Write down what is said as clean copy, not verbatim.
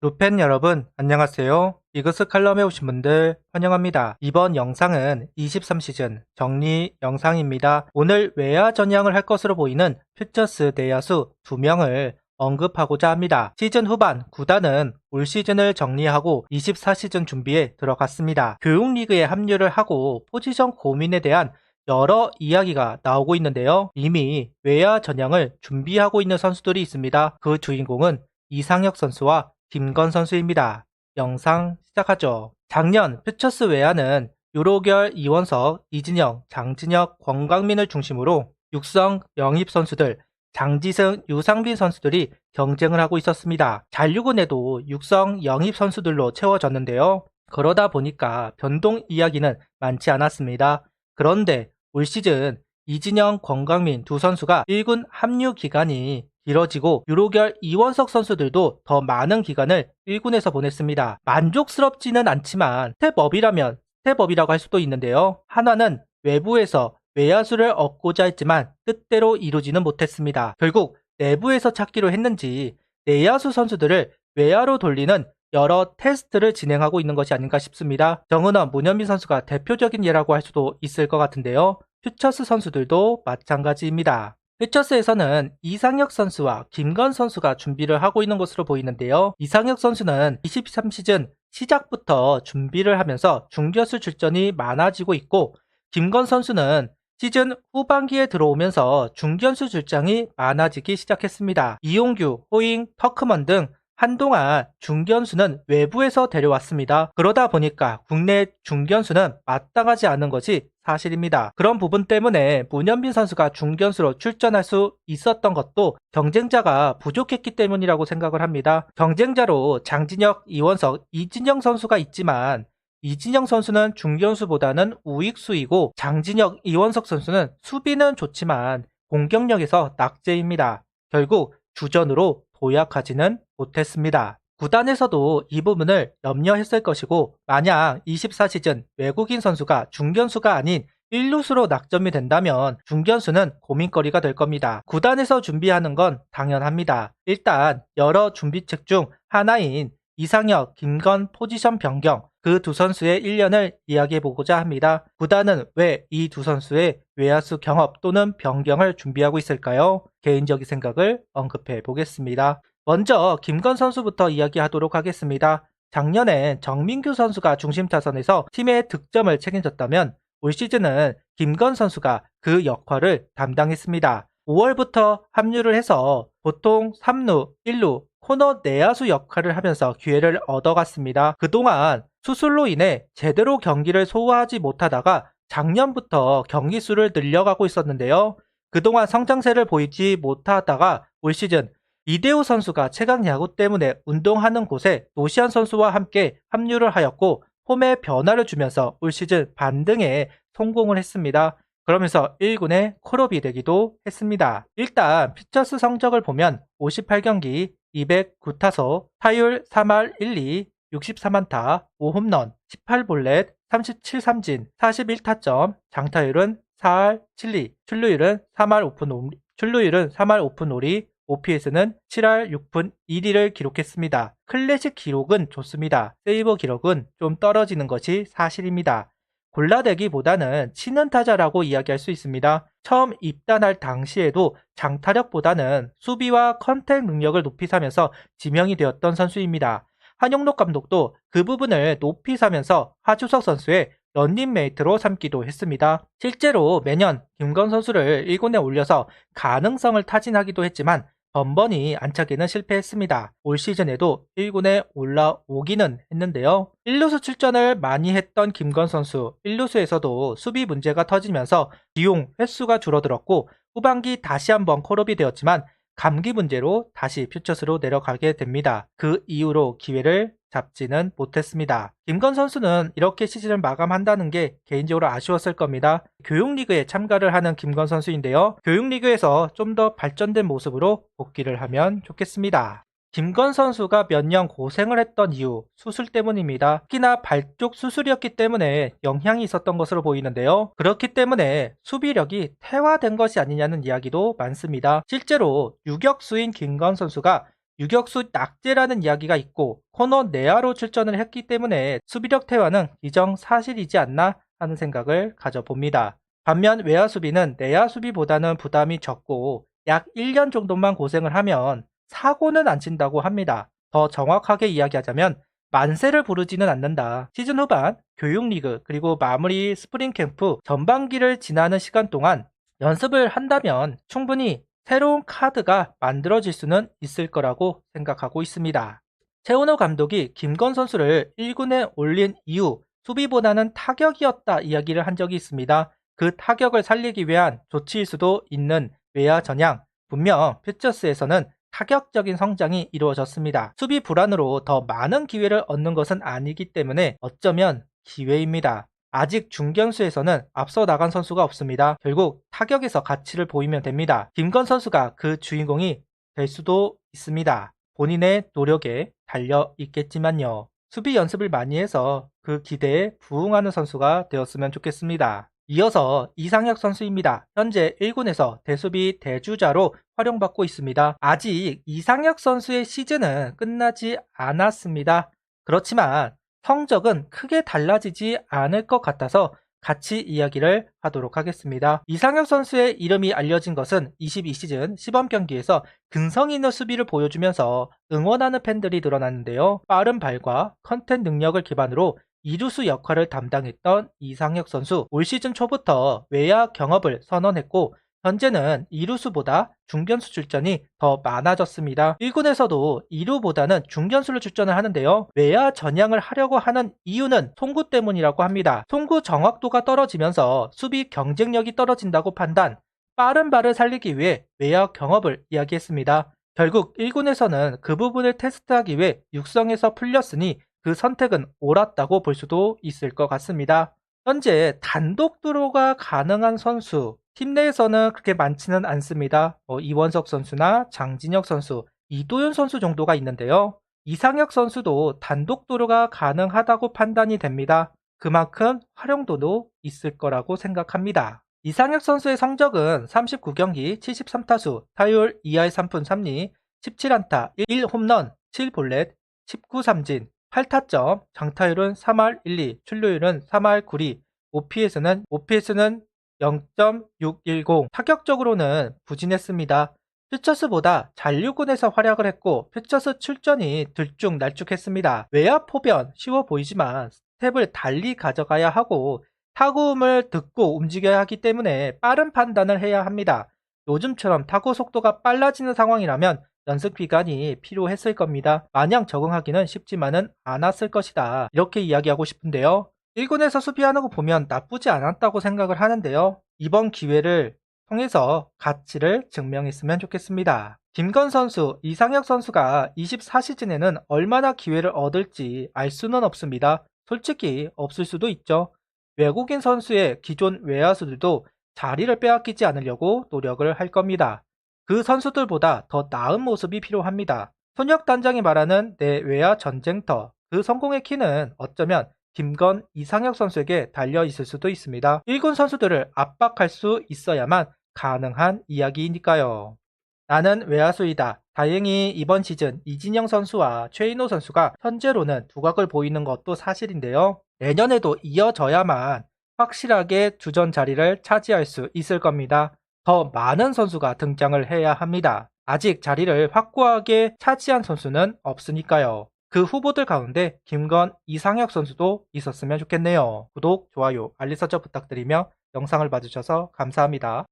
루펜 여러분, 안녕하세요. 이그스 칼럼에 오신 분들 환영합니다. 이번 영상은 23시즌 정리 영상입니다. 오늘 외야 전향을 할 것으로 보이는 퓨처스 내야수 2명을 언급하고자 합니다. 시즌 후반 구단은 올 시즌을 정리하고 24시즌 준비에 들어갔습니다. 교육리그에 합류를 하고 포지션 고민에 대한 여러 이야기가 나오고 있는데요. 이미 외야 전향을 준비하고 있는 선수들이 있습니다. 그 주인공은 이상혁 선수와 김건 선수입니다. 영상 시작하죠. 작년 퓨처스 외야는 유로결 이원석, 이진영, 장진혁, 권광민을 중심으로 육성 영입 선수들, 장지승, 유상빈 선수들이 경쟁을 하고 있었습니다. 잔류군에도 육성 영입 선수들로 채워졌는데요. 그러다 보니까 변동 이야기는 많지 않았습니다. 그런데 올 시즌 이진영, 권광민 두 선수가 1군 합류 기간이 길어지고 유로결 이원석 선수들도 더 많은 기간을 1군에서 보냈습니다. 만족스럽지는 않지만 스텝업이라면 스텝업이라고 할 수도 있는데요. 한화는 외부에서 외야수를 얻고자 했지만 뜻대로 이루지는 못했습니다. 결국 내부에서 찾기로 했는지 내야수 선수들을 외야로 돌리는 여러 테스트를 진행하고 있는 것이 아닌가 싶습니다. 정은원, 문현민 선수가 대표적인 예라고 할 수도 있을 것 같은데요. 퓨처스 선수들도 마찬가지입니다. 퓨처스에서는 이상혁 선수와 김건 선수가 준비를 하고 있는 것으로 보이는데요. 이상혁 선수는 23시즌 시작부터 준비를 하면서 중견수 출전이 많아지고 있고, 김건 선수는 시즌 후반기에 들어오면서 중견수 출장이 많아지기 시작했습니다. 이용규, 호잉, 터크먼 등 한동안 중견수는 외부에서 데려왔습니다. 그러다 보니까 국내 중견수는 마땅하지 않은 것이 사실입니다. 그런 부분 때문에 문현빈 선수가 중견수로 출전할 수 있었던 것도 경쟁자가 부족했기 때문이라고 생각을 합니다. 경쟁자로 장진혁, 이원석, 이진영 선수가 있지만 이진영 선수는 중견수보다는 우익수이고 장진혁, 이원석 선수는 수비는 좋지만 공격력에서 낙제입니다. 결국 주전으로 도약하지는 못했습니다. 구단에서도 이 부분을 염려했을 것이고, 만약 24시즌 외국인 선수가 중견수가 아닌 1루수로 낙점이 된다면 중견수는 고민거리가 될 겁니다. 구단에서 준비하는 건 당연합니다. 일단 여러 준비책 중 하나인 이상혁, 김건 포지션 변경, 그 두 선수의 1년을 이야기해보고자 합니다. 구단은 왜 이 두 선수의 외야수 경업 또는 변경을 준비하고 있을까요? 개인적인 생각을 언급해 보겠습니다. 먼저 김건 선수부터 이야기하도록 하겠습니다. 작년에 정민규 선수가 중심 타선에서 팀의 득점을 책임졌다면 올 시즌은 김건 선수가 그 역할을 담당했습니다. 5월부터 합류를 해서 보통 3루, 1루, 코너 내야수 역할을 하면서 기회를 얻어갔습니다. 그동안 수술로 인해 제대로 경기를 소화하지 못하다가 작년부터 경기 수를 늘려가고 있었는데요. 그동안 성장세를 보이지 못하다가 올 시즌 이대호 선수가 최강 야구 때문에 운동하는 곳에 노시안 선수와 함께 합류를 하였고 폼에 변화를 주면서 올 시즌 반등에 성공을 했습니다. 그러면서 1군의 콜업이 되기도 했습니다. 일단 퓨처스 성적을 보면 58경기 209타석, 타율 3할 1리, 64안타, 5홈런, 18볼넷, 37삼진, 41타점, 장타율은 4할 7리, 출루율은 3할 오픈 오리, OPS는 7할 6푼 1리를 기록했습니다. 클래식 기록은 좋습니다. 세이버 기록은 좀 떨어지는 것이 사실입니다. 골라대기보다는 치는 타자라고 이야기할 수 있습니다. 처음 입단할 당시에도 장타력보다는 수비와 컨택 능력을 높이 사면서 지명이 되었던 선수입니다. 한용록 감독도 그 부분을 높이 사면서 하주석 선수의 런닝메이트로 삼기도 했습니다. 실제로 매년 김건 선수를 1군에 올려서 가능성을 타진하기도 했지만 번번이 안착에는 실패했습니다. 올 시즌에도 1군에 올라오기는 했는데요. 1루수 출전을 많이 했던 김건 선수, 1루수에서도 수비 문제가 터지면서 기용 횟수가 줄어들었고 후반기 다시 한번 콜업이 되었지만 감기 문제로 다시 퓨처스로 내려가게 됩니다. 그 이후로 기회를 잡지는 못했습니다. 김건 선수는 이렇게 시즌을 마감한다는 게 개인적으로 아쉬웠을 겁니다. 교육리그에 참가를 하는 김건 선수인데요. 교육리그에서 좀 더 발전된 모습으로 복귀를 하면 좋겠습니다. 김건 선수가 몇 년 고생을 했던 이유, 수술 때문입니다. 특히나 발 쪽 수술이었기 때문에 영향이 있었던 것으로 보이는데요. 그렇기 때문에 수비력이 퇴화된 것이 아니냐는 이야기도 많습니다. 실제로 유격수인 김건 선수가 유격수 낙제라는 이야기가 있고 코너 내야로 출전을 했기 때문에 수비력 퇴화는 기정사실이지 않나 하는 생각을 가져봅니다. 반면 외야 수비는 내야 수비보다는 부담이 적고 약 1년 정도만 고생을 하면 사고는 안 친다고 합니다. 더 정확하게 이야기하자면 만세를 부르지는 않는다. 시즌 후반, 교육리그, 그리고 마무리 스프링 캠프 전반기를 지나는 시간 동안 연습을 한다면 충분히 새로운 카드가 만들어질 수는 있을 거라고 생각하고 있습니다. 최은호 감독이 김건 선수를 1군에 올린 이유, 수비보다는 타격이었다 이야기를 한 적이 있습니다. 그 타격을 살리기 위한 조치일 수도 있는 외야 전향, 분명 퓨처스에서는 타격적인 성장이 이루어졌습니다. 수비 불안으로 더 많은 기회를 얻는 것은 아니기 때문에 어쩌면 기회입니다. 아직 중견수에서는 앞서 나간 선수가 없습니다. 결국 타격에서 가치를 보이면 됩니다. 김건 선수가 그 주인공이 될 수도 있습니다. 본인의 노력에 달려 있겠지만요. 수비 연습을 많이 해서 그 기대에 부응하는 선수가 되었으면 좋겠습니다. 이어서 이상혁 선수입니다. 현재 1군에서 대수비 대주자로 활용받고 있습니다. 아직 이상혁 선수의 시즌은 끝나지 않았습니다. 그렇지만 성적은 크게 달라지지 않을 것 같아서 같이 이야기를 하도록 하겠습니다. 이상혁 선수의 이름이 알려진 것은 22시즌 시범 경기에서 근성 있는 수비를 보여주면서 응원하는 팬들이 늘어났는데요. 빠른 발과 컨택 능력을 기반으로 이루수 역할을 담당했던 이상혁 선수, 올 시즌 초부터 외야 경업을 선언했고 현재는 이루수보다 중견수 출전이 더 많아졌습니다. 1군에서도 이루보다는 중견수로 출전을 하는데요. 외야 전향을 하려고 하는 이유는 송구 때문이라고 합니다. 송구 정확도가 떨어지면서 수비 경쟁력이 떨어진다고 판단, 빠른 발을 살리기 위해 외야 경업을 이야기했습니다. 결국 1군에서는 그 부분을 테스트하기 위해 육성에서 풀렸으니 그 선택은 옳았다고 볼 수도 있을 것 같습니다. 현재 단독 드로우가 가능한 선수, 팀 내에서는 그렇게 많지는 않습니다. 이원석 선수나 장진혁 선수, 이도현 선수 정도가 있는데요. 이상혁 선수도 단독 드로우가 가능하다고 판단이 됩니다. 그만큼 활용도도 있을 거라고 생각합니다. 이상혁 선수의 성적은 39경기 73타수, 타율 2할 3푼 3리, 17안타, 1홈런, 7볼넷, 19삼진, 8타점, 장타율은 3할 1리, 출루율은 3할 9리, OPS는 0.610. 타격적으로는 부진했습니다. 퓨처스보다 잔류군에서 활약을 했고 퓨처스 출전이 들쭉날쭉했습니다. 외야 포변 쉬워 보이지만 스텝을 달리 가져가야 하고 타구음을 듣고 움직여야 하기 때문에 빠른 판단을 해야 합니다. 요즘처럼 타구 속도가 빨라지는 상황이라면 연습 기간이 필요했을 겁니다. 마냥 적응하기는 쉽지만은 않았을 것이다. 이렇게 이야기하고 싶은데요. 1군에서 수비하는 거 보면 나쁘지 않았다고 생각을 하는데요. 이번 기회를 통해서 가치를 증명했으면 좋겠습니다. 김건 선수, 이상혁 선수가 24시즌에는 얼마나 기회를 얻을지 알 수는 없습니다. 솔직히 없을 수도 있죠. 외국인 선수의 기존 외야수들도 자리를 빼앗기지 않으려고 노력을 할 겁니다. 그 선수들보다 더 나은 모습이 필요합니다. 손혁 단장이 말하는 내 외야 전쟁터, 그 성공의 키는 어쩌면 김건, 이상혁 선수에게 달려 있을 수도 있습니다. 1군 선수들을 압박할 수 있어야만 가능한 이야기이니까요. 나는 외야수이다. 다행히 이번 시즌 이진영 선수와 최인호 선수가 현재로는 두각을 보이는 것도 사실인데요. 내년에도 이어져야만 확실하게 주전 자리를 차지할 수 있을 겁니다. 더 많은 선수가 등장을 해야 합니다. 아직 자리를 확고하게 차지한 선수는 없으니까요. 그 후보들 가운데 김건, 이상혁 선수도 있었으면 좋겠네요. 구독, 좋아요, 알림 설정 부탁드리며 영상을 봐주셔서 감사합니다.